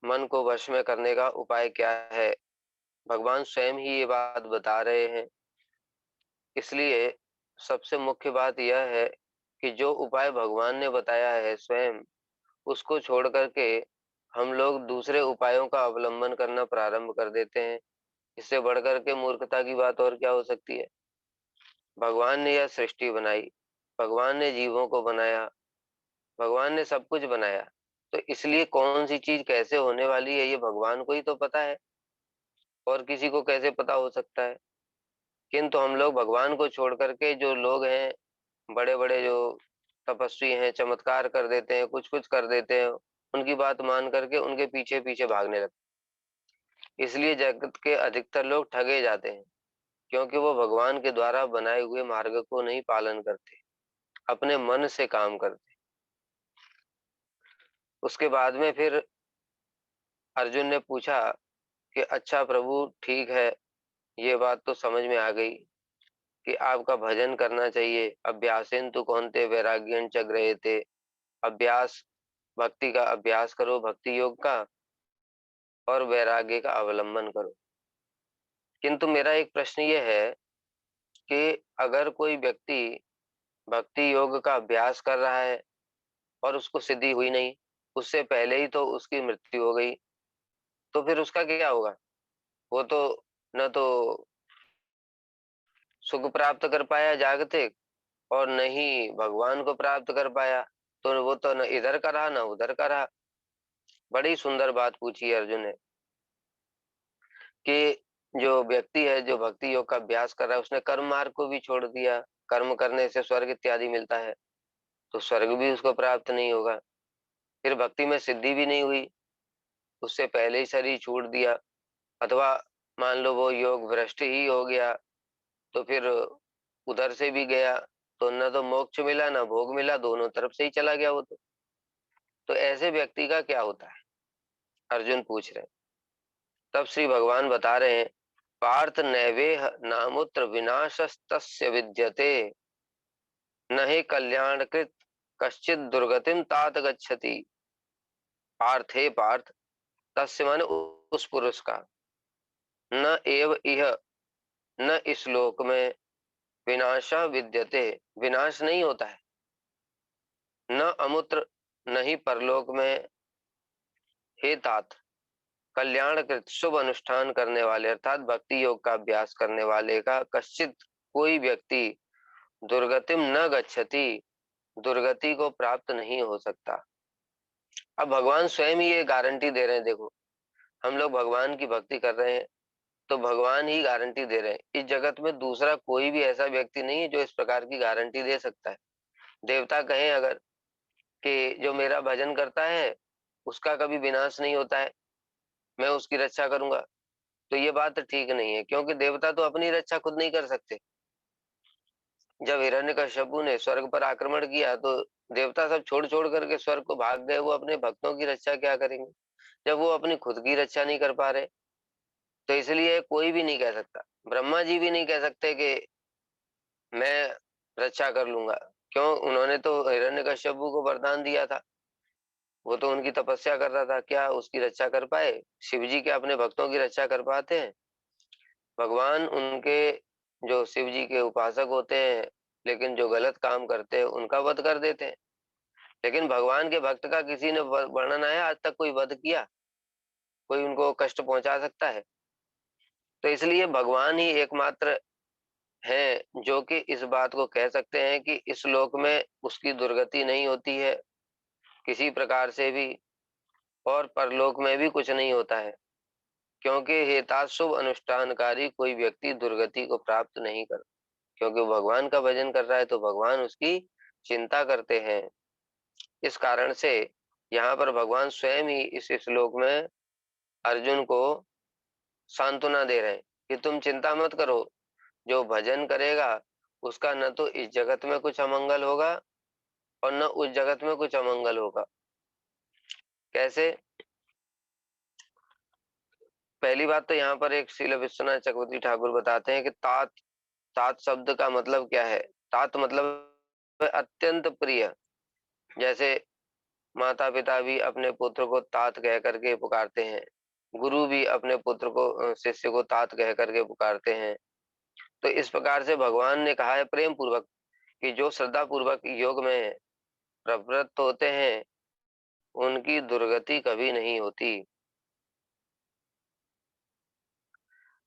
मन को वश में करने का उपाय क्या है? भगवान स्वयं ही ये बात बता रहे हैं। इसलिए सबसे मुख्य बात यह है कि जो उपाय भगवान ने बताया है स्वयं, उसको छोड़ कर के हम लोग दूसरे उपायों का अवलंबन करना प्रारंभ कर देते हैं। इससे बढ़कर के मूर्खता की बात और क्या हो सकती है? भगवान ने यह सृष्टि बनाई, भगवान ने जीवों को बनाया, भगवान ने सब कुछ बनाया। तो इसलिए कौन सी चीज कैसे होने वाली है ये भगवान को ही तो पता है, और किसी को कैसे पता हो सकता है? किंतु हम लोग भगवान को छोड़ करके जो लोग हैं, बड़े बड़े जो तपस्वी हैं, चमत्कार कर देते हैं, कुछ कुछ कर देते हैं, उनकी बात मान करके उनके पीछे पीछे भागने लगते हैं। इसलिए जगत के अधिकतर लोग ठगे जाते हैं, क्योंकि वो भगवान के द्वारा बनाए हुए मार्ग को नहीं पालन करते, अपने मन से काम करते। उसके बाद में फिर अर्जुन ने पूछा कि अच्छा प्रभु, ठीक है, ये बात तो समझ में आ गई कि आपका भजन करना चाहिए। अभ्यासेन तु कौन्ते वैराग्यं च गृह्यते। अभ्यास, भक्ति का अभ्यास करो, भक्ति योग का, और वैराग्य का अवलंबन करो। किंतु मेरा एक प्रश्न ये है कि अगर कोई व्यक्ति भक्ति योग का अभ्यास कर रहा है और उसको सिद्धि हुई नहीं, उससे पहले ही तो उसकी मृत्यु हो गई, तो फिर उसका क्या होगा? वो तो न तो सुख प्राप्त कर पाया जागतिक, और न ही भगवान को प्राप्त कर पाया। तो वो तो न इधर का रहा, न उधर का रहा। बड़ी सुंदर बात पूछी है अर्जुन ने कि जो व्यक्ति है, जो भक्ति योग का अभ्यास कर रहा है, उसने कर्म मार्ग को भी छोड़ दिया। कर्म करने से स्वर्ग इत्यादि मिलता है, तो स्वर्ग भी उसको प्राप्त नहीं होगा। फिर भक्ति में सिद्धि भी नहीं हुई, उससे पहले ही शरीर छूट दिया। अथवा मान लो वो योग भ्रष्ट ही हो गया, तो फिर उधर से भी गया, तो न तो मोक्ष मिला न भोग मिला, दोनों तरफ से ही चला गया वो तो ऐसे व्यक्ति का क्या होता है? अर्जुन पूछ रहे हैं। तब श्री भगवान बता रहे हैं, पार्थ नैवेह नामुत्र विनाशस्तस्य विद्यते, न हि कल्याणकृत कश्चित दुर्गतिम तात गच्छति। पार्थ, हे पार्थ, तस्य माने उस पुरुष का, न एव इह, न इस लोक में, विनाशा विद्यते, विनाश नहीं होता है, न अमुत्र, नहीं परलोक में, हे तात, कल्याणकृत शुभ अनुष्ठान करने वाले अर्थात भक्ति योग का अभ्यास करने वाले का कश्चित, कोई व्यक्ति, दुर्गतिम न गच्छति, दुर्गति को प्राप्त नहीं हो सकता। अब भगवान स्वयं ही ये गारंटी दे रहे हैं। देखो, हम लोग भगवान की भक्ति कर रहे हैं, तो भगवान ही गारंटी दे रहे हैं। इस जगत में दूसरा कोई भी ऐसा व्यक्ति नहीं है जो इस प्रकार की गारंटी दे सकता है। देवता कहें अगर कि जो मेरा भजन करता है उसका कभी विनाश नहीं होता है, मैं उसकी रक्षा करूंगा, तो ये बात ठीक नहीं है, क्योंकि देवता तो अपनी रक्षा खुद नहीं कर सकते। जब हिरण्यकश्यपु ने स्वर्ग पर आक्रमण किया, तो देवता सब छोड़ छोड़ करके स्वर्ग को भाग गए। वो अपने भक्तों की रक्षा क्या करेंगे जब वो अपनी खुद की रक्षा नहीं कर पा रहे? तो इसलिए कोई भी नहीं कह सकता, ब्रह्मा जी भी नहीं कह सकते कि मैं रक्षा कर लूंगा। क्यों? उन्होंने तो हिरण्यकश्यपु को वरदान दिया था, वो तो उनकी तपस्या कर रहा था, क्या उसकी रक्षा कर पाए? शिव जी क्या अपने भक्तों की रक्षा कर पाते हैं? भगवान उनके, जो शिव जी के उपासक होते हैं, लेकिन जो गलत काम करते हैं उनका वध कर देते हैं। लेकिन भगवान के भक्त का किसी ने वर्णन आया आज तक? कोई वध किया? कोई उनको कष्ट पहुंचा सकता है? तो इसलिए भगवान ही एकमात्र है जो कि इस बात को कह सकते हैं कि इस लोक में उसकी दुर्गति नहीं होती है किसी प्रकार से भी, और परलोक में भी कुछ नहीं होता है, क्योंकि हेताशुभ अनुष्ठानकारी कोई व्यक्ति दुर्गति को प्राप्त नहीं कर, क्योंकि वो भगवान का भजन कर रहा है, तो भगवान उसकी चिंता करते हैं। इस कारण से यहाँ पर भगवान स्वयं ही इस श्लोक में अर्जुन को सांत्वना दे रहे हैं कि तुम चिंता मत करो, जो भजन करेगा उसका न तो इस जगत में कुछ अमंगल होगा और न उस जगत में कुछ अमंगल होगा। कैसे? पहली बात तो यहाँ पर एक श्रील विश्वनाथ चक्रवर्ती ठाकुर बताते हैं कि तात, तात शब्द का मतलब क्या है? तात मतलब अत्यंत प्रिय। जैसे माता पिता भी अपने पुत्र को तात कह करके पुकारते हैं, गुरु भी अपने पुत्र को शिष्य को तात कह करके पुकारते हैं। तो इस प्रकार से भगवान ने कहा है प्रेम पूर्वक कि जो श्रद्धा पूर्वक योग में प्रवृत्त होते हैं उनकी दुर्गति कभी नहीं होती।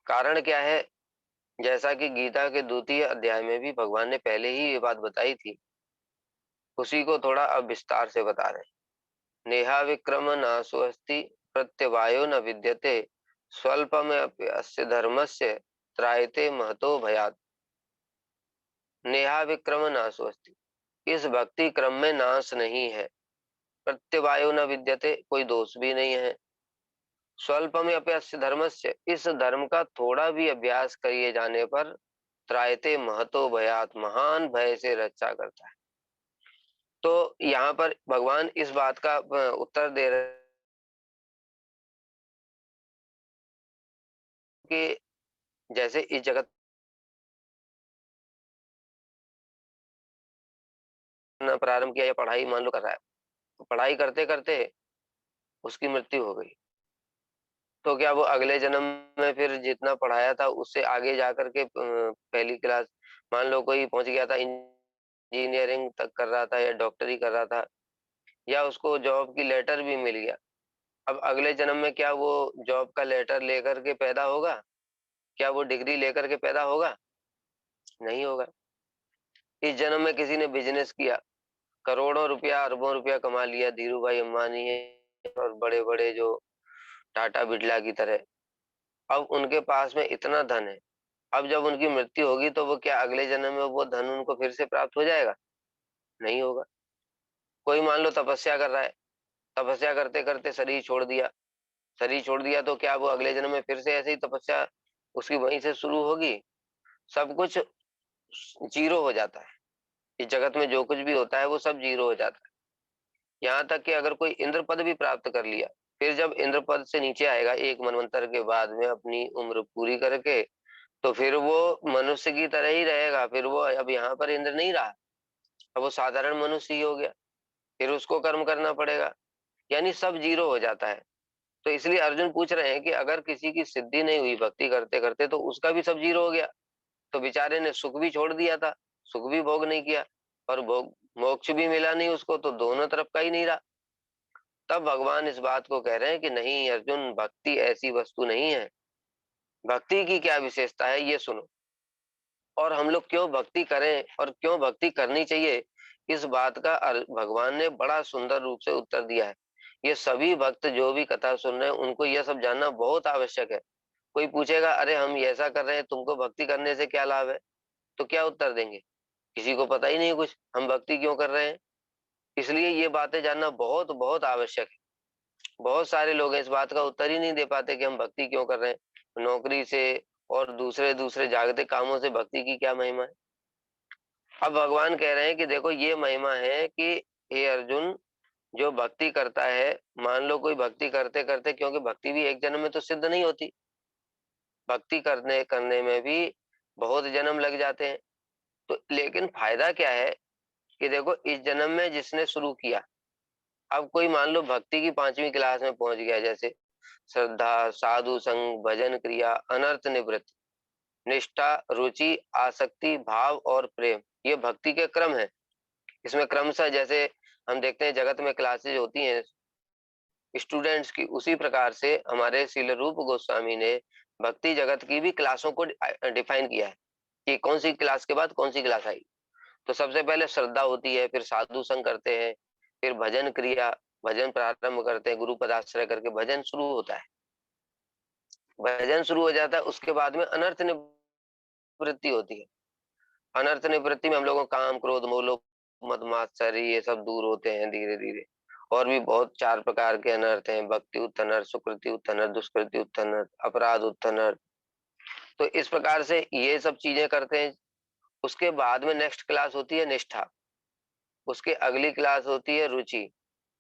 कारण क्या है? जैसा कि गीता के द्वितीय अध्याय में भी भगवान ने पहले ही ये बात बताई थी, उसी को थोड़ा अब विस्तार से बता रहे हैं। नेहा विक्रम नाशोऽस्ति प्रत्यवायो न विद्यते स्वल्पमप्य अस्य धर्मस्य त्रायते महतो भयात्। नेहा विक्रम नाशोऽस्ति, इस भक्ति क्रम में नाश नहीं है। प्रत्यवायो न विद्यते, कोई दोष भी नहीं है। स्वल्पमप्य अस्य धर्मस्य, इस धर्म का थोड़ा भी अभ्यास किए जाने पर त्रायते महतो भयात्, महान भय से रक्षा करता है। तो यहाँ पर भगवान इस बात का उत्तर दे रहे हैं कि जैसे इस जगत ने प्रारंभ किया या पढ़ाई मान लो कर रहा है, तो पढ़ाई करते करते उसकी मृत्यु हो गई, तो क्या वो अगले जन्म में फिर जितना पढ़ाया था उससे आगे जाकर के पहली क्लास, मान लो कोई पहुंच गया था इंजीनियरिंग तक कर रहा था या डॉक्टरी कर रहा था या उसको जॉब की लेटर भी मिल गया, अब अगले जन्म में क्या वो जॉब का लेटर लेकर के पैदा होगा? क्या वो डिग्री लेकर के पैदा होगा? नहीं होगा। इस जन्म में किसी ने बिजनेस किया, करोड़ों रुपया अरबों रुपया कमा लिया, धीरू भाई अंबानी है और बड़े बड़े जो टाटा बिरला की तरह, अब उनके पास में इतना धन है, अब जब उनकी मृत्यु होगी तो वो क्या अगले जन्म में वो धन उनको फिर से प्राप्त हो जाएगा? नहीं होगा। कोई मान लो तपस्या कर रहा है, तपस्या करते करते शरीर छोड़ दिया, शरीर छोड़ दिया तो क्या वो अगले जन्म में फिर से ऐसे ही तपस्या उसकी वहीं से शुरू होगी? सब कुछ जीरो हो जाता है। इस जगत में जो कुछ भी होता है वो सब जीरो हो जाता है। यहाँ तक कि अगर कोई इंद्र पद भी प्राप्त कर लिया, फिर जब इंद्र पद से नीचे आएगा एक मनवंतर के बाद में अपनी उम्र पूरी करके, तो फिर वो मनुष्य की तरह ही रहेगा, फिर वो अब यहाँ पर इंद्र नहीं रहा, अब वो साधारण मनुष्य ही हो गया, फिर उसको कर्म करना पड़ेगा, यानी सब जीरो हो जाता है। तो इसलिए अर्जुन पूछ रहे हैं कि अगर किसी की सिद्धि नहीं हुई भक्ति करते करते तो उसका भी सब जीरो हो गया, तो बेचारे ने सुख भी छोड़ दिया था, सुख भी भोग नहीं किया और भोग मोक्ष भी मिला नहीं उसको, तो दोनों तरफ का ही नहीं रहा। तब भगवान इस बात को कह रहे हैं कि नहीं अर्जुन, भक्ति ऐसी वस्तु नहीं है। भक्ति की क्या विशेषता है ये सुनो, और हम लोग क्यों भक्ति करें और क्यों भक्ति करनी चाहिए, इस बात का भगवान ने बड़ा सुंदर रूप से उत्तर दिया है। ये सभी भक्त जो भी कथा सुन रहे हैं उनको यह सब जानना बहुत आवश्यक है। कोई पूछेगा अरे हम ऐसा कर रहे हैं, तुमको भक्ति करने से क्या लाभ है, तो क्या उत्तर देंगे? किसी को पता ही नहीं कुछ, हम भक्ति क्यों कर रहे हैं। इसलिए ये बातें जानना बहुत बहुत आवश्यक है। बहुत सारे लोग इस बात का उत्तर ही नहीं दे पाते कि हम भक्ति क्यों कर रहे हैं, नौकरी से और दूसरे दूसरे जागतिक कामों से भक्ति की क्या महिमा है। अब भगवान कह रहे हैं कि देखो ये महिमा है कि हे अर्जुन, जो भक्ति करता है, मान लो कोई भक्ति करते करते, क्योंकि भक्ति भी एक जन्म में तो सिद्ध नहीं होती, भक्ति करने करने में भी बहुत जन्म लग जाते हैं। तो लेकिन फायदा क्या है कि देखो इस जन्म में जिसने शुरू किया, अब कोई मान लो भक्ति की 5वीं क्लास में पहुंच गया, जैसे श्रद्धा, साधु संग, भजन क्रिया, अनर्थ निवृत्ति, निष्ठा, रुचि, आसक्ति, भाव और प्रेम, ये भक्ति के क्रम है। इसमें क्रमशः जैसे हम देखते हैं जगत में क्लासेज होती हैं स्टूडेंट्स की, उसी प्रकार से हमारे श्रील रूप गोस्वामी ने भक्ति जगत की भी क्लासों को डिफाइन किया है कि कौन सी क्लास के बाद कौन सी क्लास आई। तो सबसे पहले श्रद्धा होती है, फिर साधु संग करते हैं, फिर भजन क्रिया, भजन प्रारंभ करते हैं, गुरु पदाश्रय करके भजन शुरू होता है, भजन शुरू हो जाता है, उसके बाद में अनर्थ निवृत्ति होती है। अनर्थ निवृत्ति में हम लोगों को काम, क्रोध, मोह, लोभ, मद मात्सर्य ये सब दूर होते हैं धीरे धीरे। और भी बहुत 4 प्रकार के अनर्थ हैं, भक्ति उत्तनर्थ, सुकृति उत्तनर्थ, दुष्कृति उत्तनर्थ, अपराध उत्तनर्थ। तो इस प्रकार से ये सब चीजें करते हैं। उसके बाद में नेक्स्ट क्लास होती है निष्ठा, उसके अगली क्लास होती है रुचि,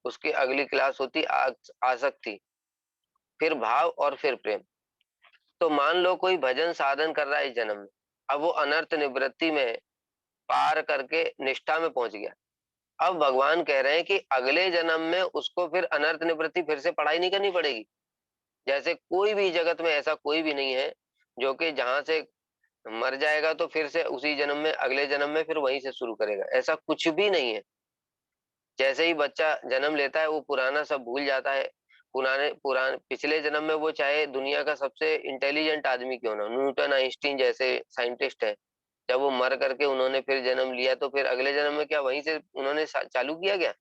उसकी अगली क्लास होती है आसक्ति, फिर भाव और फिर प्रेम। तो मान लो कोई भजन साधन कर रहा है इस जन्म में, अब वो अनर्थ निवृत्ति में पार करके निष्ठा में पहुंच गया, अब भगवान कह रहे हैं कि अगले जन्म में उसको फिर अनर्थ निवृत्ति फिर से पढ़ाई नहीं करनी पड़ेगी। जैसे कोई भी जगत में ऐसा कोई भी नहीं है जो कि जहां से मर जाएगा तो फिर से उसी जन्म में अगले जन्म में फिर वहीं से शुरू करेगा, ऐसा कुछ भी नहीं है। जैसे ही बच्चा जन्म लेता है वो पुराना सब भूल जाता है। पुराने पिछले जन्म में वो चाहे दुनिया का सबसे इंटेलिजेंट आदमी क्यों ना, न्यूटन आइंस्टीन जैसे साइंटिस्ट है, जब वो मर करके उन्होंने फिर जन्म लिया तो फिर अगले जन्म में क्या वहीं से उन्होंने चालू किया गया?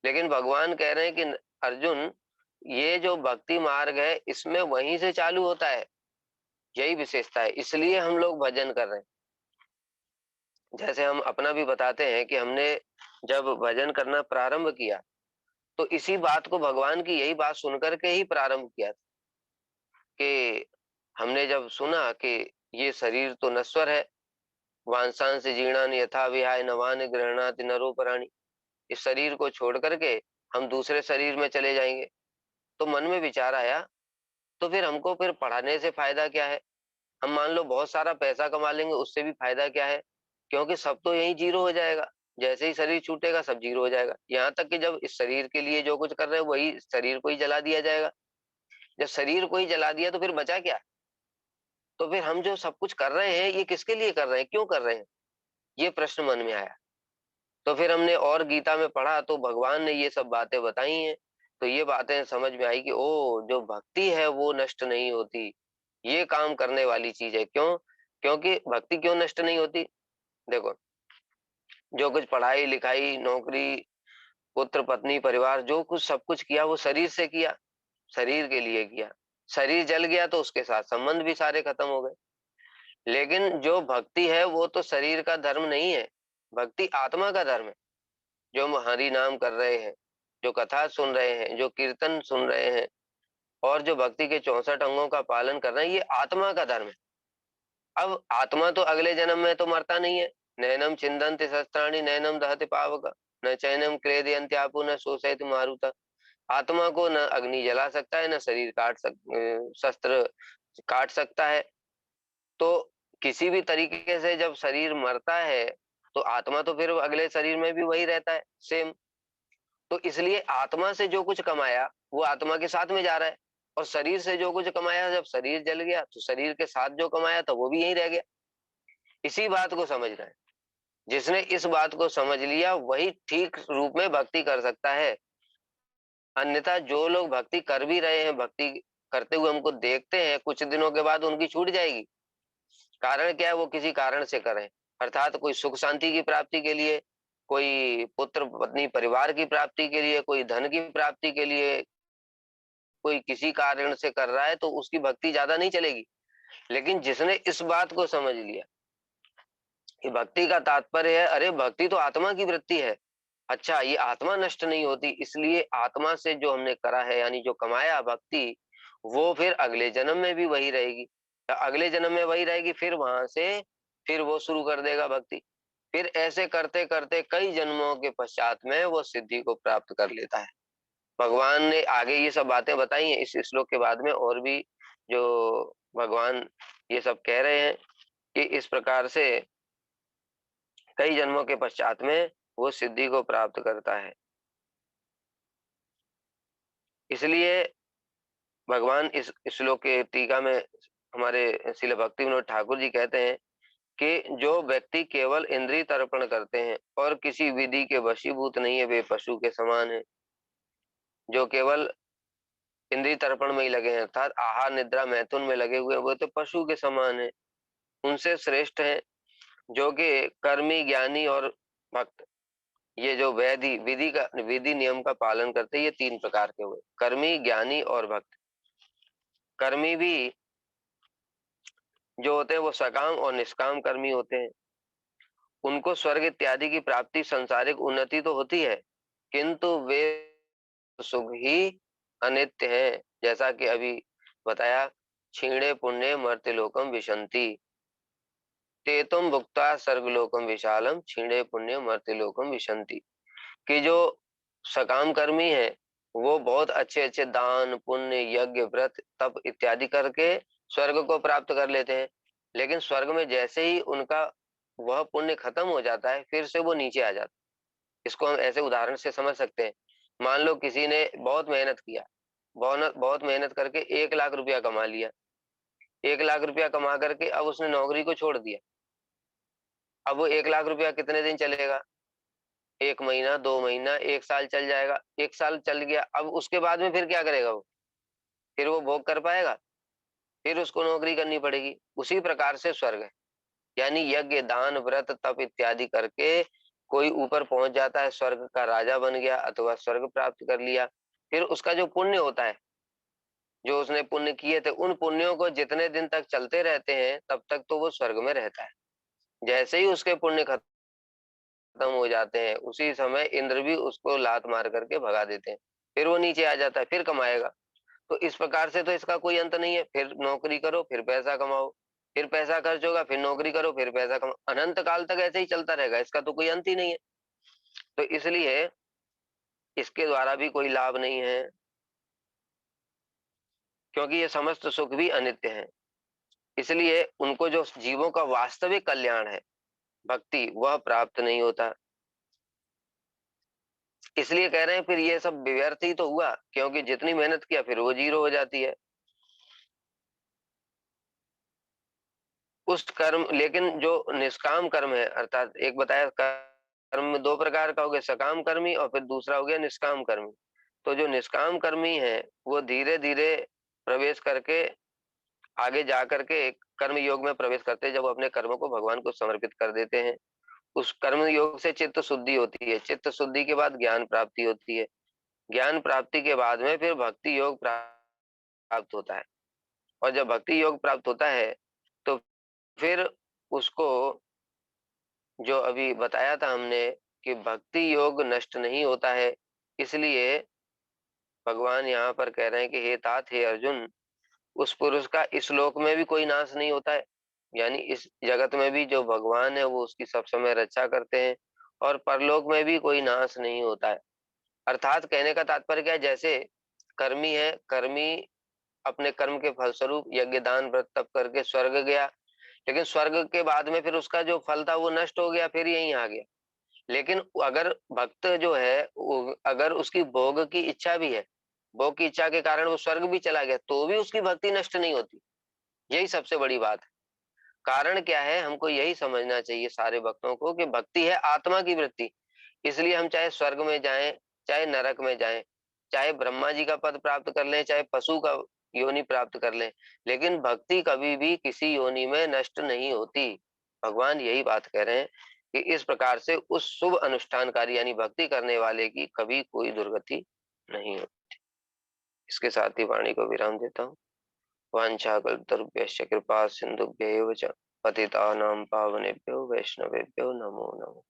लेकिन भगवान कह रहे हैं कि अर्जुन, ये जो भक्ति मार्ग है इसमें वहीं से चालू होता है, यही विशेषता है, इसलिए हम लोग भजन कर रहे हैं। जैसे हम अपना भी बताते हैं कि हमने जब भजन करना प्रारंभ किया तो इसी बात को भगवान की यही बात सुनकर के ही प्रारंभ किया था कि हमने जब सुना कि ये शरीर तो नश्वर है, वांसांस जीर्णान यथा विहाय नवान गृह्णाति नरो पराणि, इस शरीर को छोड़ करके हम दूसरे शरीर में चले जाएंगे। तो मन में विचार आया, तो फिर हमको फिर पढ़ाने से फायदा क्या है? हम मान लो बहुत सारा पैसा कमा लेंगे, उससे भी फायदा क्या है? क्योंकि सब तो यही जीरो हो जाएगा। जैसे ही शरीर छूटेगा सब जीरो हो जाएगा, यहाँ तक कि जब इस शरीर के लिए जो कुछ कर रहे हैं वही शरीर को ही जला दिया जाएगा। जब शरीर को ही जला दिया तो फिर बचा क्या? तो फिर हम जो सब कुछ कर रहे हैं ये किसके लिए कर रहे हैं, क्यों कर रहे हैं? ये प्रश्न मन में आया। तो फिर हमने और गीता में पढ़ा तो भगवान ने ये सब बातें बताई हैं। तो ये बातें समझ में आई कि ओ, जो भक्ति है वो नष्ट नहीं होती, ये काम करने वाली चीज है। क्यों? क्योंकि भक्ति क्यों नष्ट नहीं होती? देखो, जो कुछ पढ़ाई लिखाई नौकरी पुत्र पत्नी परिवार जो कुछ सब कुछ किया वो शरीर से किया, शरीर के लिए किया। शरीर जल गया तो उसके साथ संबंध भी सारे खत्म हो गए। लेकिन जो भक्ति है वो तो शरीर का धर्म नहीं है, भक्ति आत्मा का धर्म है। जो हम हरि नाम कर रहे हैं, जो कथा सुन रहे हैं, जो कीर्तन सुन रहे हैं और जो भक्ति के 64 अंगों का पालन कर रहे हैं, ये आत्मा का धर्म है। अब आत्मा तो अगले जन्म में तो मरता नहीं है। नैनम छिन्दन्ति शस्त्राणि नैनम दहति पावक, न चैनम क्लेदयन्त्यापो न शोषयति मारुतः। आत्मा को न अग्नि जला सकता है, न शरीर शस्त्र काट सकता है। तो किसी भी तरीके से जब शरीर मरता है तो आत्मा तो फिर अगले शरीर में भी वही रहता है, सेम। तो इसलिए आत्मा से जो कुछ कमाया वो आत्मा के साथ में जा रहा है, और शरीर से जो कुछ कमाया जब शरीर जल गया तो शरीर के साथ जो कमाया था वो भी यहीं रह गया। इसी बात को समझना है। जिसने इस बात को समझ लिया वही ठीक रूप में भक्ति कर सकता है। अन्यथा जो लोग भक्ति कर भी रहे हैं, भक्ति करते हुए हमको देखते हैं, कुछ दिनों के बाद उनकी छूट जाएगी। कारण क्या है? वो किसी कारण से कर रहे हैं, अर्थात कोई सुख शांति की प्राप्ति के लिए, कोई पुत्र पत्नी परिवार की प्राप्ति के लिए, कोई धन की प्राप्ति के लिए, कोई किसी कारण से कर रहा है तो उसकी भक्ति ज्यादा नहीं चलेगी। लेकिन जिसने इस बात को समझ लिया कि भक्ति का तात्पर्य है, अरे भक्ति तो आत्मा की वृत्ति है। अच्छा, ये आत्मा नष्ट नहीं होती, इसलिए आत्मा से जो हमने करा है यानी जो कमाया भक्ति, वो फिर अगले जन्म में भी वही रहेगी। अगले जन्म में वही रहेगी, फिर वहां से फिर वो शुरू कर देगा भक्ति। फिर ऐसे करते करते कई जन्मों के पश्चात में वो सिद्धि को प्राप्त कर लेता है। भगवान ने आगे ये सब बातें बताई हैं इस श्लोक के बाद में, और भी जो भगवान ये सब कह रहे हैं कि इस प्रकार से कई जन्मों के पश्चात में वो सिद्धि को प्राप्त करता है। इसलिए भगवान इस श्लोक के टीका में हमारे श्रील भक्ति विनोद ठाकुर जी कहते हैं कि जो व्यक्ति केवल इंद्रिय तर्पण करते हैं और किसी विधि के वशीभूत नहीं है वे पशु के समान है। जो केवल इंद्रिय तर्पण में ही लगे हैं अर्थात आहार निद्रा मैथुन में लगे हुए हैं, वो तो पशु के समान है। उनसे श्रेष्ठ है जो कि कर्मी ज्ञानी और भक्त। ये जो विधि नियम का पालन करते हैं, ये तीन प्रकार के हुए, कर्मी ज्ञानी और भक्त। कर्मी भी जो होते हैं वो सकाम और निष्काम कर्मी होते हैं। उनको स्वर्ग इत्यादि की प्राप्ति सांसारिक उन्नति तो होती है, किंतु वे सुख ही अनित्य है। जैसा कि अभी बताया, क्षीणे पुण्य मर्त्यलोकम विशंति तेतुम भुक्ता स्वर्गलोकम विशालम क्षीणे पुण्य मर्त्यलोकम विशंति। कि जो सकाम कर्मी है वो बहुत अच्छे अच्छे दान पुण्य यज्ञ व्रत तप इत्यादि करके स्वर्ग को प्राप्त कर लेते हैं। लेकिन स्वर्ग में जैसे ही उनका वह पुण्य खत्म हो जाता है फिर से वो नीचे आ जाता है। इसको हम ऐसे उदाहरण से समझ सकते हैं। मान लो किसी ने बहुत मेहनत किया, बहुत बहुत मेहनत करके 1 लाख रुपया कमा लिया। 1 लाख रुपया कमा करके अब उसने नौकरी को छोड़ दिया। अब वो 1 लाख रुपया कितने दिन चलेगा? 1 महीना, 2 महीना, 1 साल चल जाएगा। 1 साल चल गया, अब उसके बाद में फिर क्या करेगा वो? फिर वो भोग कर पाएगा? फिर उसको नौकरी करनी पड़ेगी। उसी प्रकार से स्वर्ग है। यानी यज्ञ, दान, व्रत, तप इत्यादि करके कोई ऊपर पहुंच जाता है, स्वर्ग का राजा बन गया अथवा स्वर्ग प्राप्त कर लिया। फिर उसका जो पुण्य होता है, जो उसने पुण्य किए थे, उन पुण्यों को जितने दिन तक चलते रहते हैं तब तक तो वो स्वर्ग में रहता है। जैसे ही उसके पुण्य खत्म हो जाते हैं, उसी समय इंद्र भी उसको लात मार करके भगा देते हैं। फिर वो नीचे आ जाता है, फिर कमाएगा। तो इस प्रकार से तो इसका कोई अंत नहीं है। फिर नौकरी करो, फिर पैसा कमाओ, फिर पैसा खर्च होगा, फिर नौकरी करो, फिर पैसा कमाओ, अनंत काल तक ऐसे ही चलता रहेगा। इसका तो कोई अंत ही नहीं है। तो इसलिए इसके द्वारा भी कोई लाभ नहीं है, क्योंकि ये समस्त सुख भी अनित्य है। इसलिए उनको जो जीवों का वास्तविक कल्याण है, भक्ति, वह प्राप्त नहीं होता। इसलिए कह रहे हैं फिर ये सब व्यर्थ ही तो हुआ, क्योंकि जितनी मेहनत किया फिर वो जीरो हो जाती है। उस कर्म, लेकिन जो निष्काम कर्म है, अर्थात एक बताया कर्म में दो प्रकार का हो गया, सकाम कर्मी और फिर दूसरा हो गया निष्काम कर्मी। तो जो निष्काम कर्मी है वो धीरे धीरे प्रवेश करके आगे जा करके कर्म योग में प्रवेश करते हैं, जब वो अपने कर्मों को भगवान को समर्पित कर देते हैं। उस कर्म योग से चित्त शुद्धि होती है, चित्त शुद्धि के बाद ज्ञान प्राप्ति होती है, ज्ञान प्राप्ति के बाद में फिर भक्ति योग प्राप्त होता है। और जब भक्ति योग प्राप्त होता है तो फिर उसको, जो अभी बताया था हमने कि भक्ति योग नष्ट नहीं होता है, इसलिए भगवान यहाँ पर कह रहे हैं कि हे तात, हे अर्जुन, उस पुरुष का इस लोक में भी कोई नाश नहीं होता है। यानी इस जगत में भी जो भगवान है वो उसकी सब समय रक्षा करते हैं, और परलोक में भी कोई नाश नहीं होता है। अर्थात कहने का तात्पर्य क्या है, जैसे कर्मी है, कर्मी अपने कर्म के फलस्वरूप यज्ञ, दान, व्रत, तप करके स्वर्ग गया, लेकिन स्वर्ग के बाद में फिर उसका जो फल था वो नष्ट हो गया, फिर यहीं आ गया। लेकिन अगर भक्त जो है अगर उसकी भोग की इच्छा भी है, भोग की इच्छा के कारण वो स्वर्ग भी चला गया, तो भी उसकी भक्ति नष्ट नहीं होती। यही सबसे बड़ी बात है। कारण क्या है, हमको यही समझना चाहिए सारे भक्तों को कि भक्ति है आत्मा की वृत्ति। इसलिए हम चाहे स्वर्ग में जाएं, चाहे नरक में जाएं, चाहे ब्रह्मा जी का पद प्राप्त कर लें, चाहे पशु का योनि प्राप्त कर लें, लेकिन भक्ति कभी भी किसी योनि में नष्ट नहीं होती। भगवान यही बात कह रहे हैं कि इस प्रकार से उस शुभ अनुष्ठानकारी यानी भक्ति करने वाले की कभी कोई दुर्गति नहीं होती। इसके साथ ही वाणी को विराम देता हूँ। वाञ्छाकल्पतरुभ्यश्च कृपा सिन्धुभ्यैव च पतितानां पावनेभ्यो वैष्णवेभ्यो नमो नमः।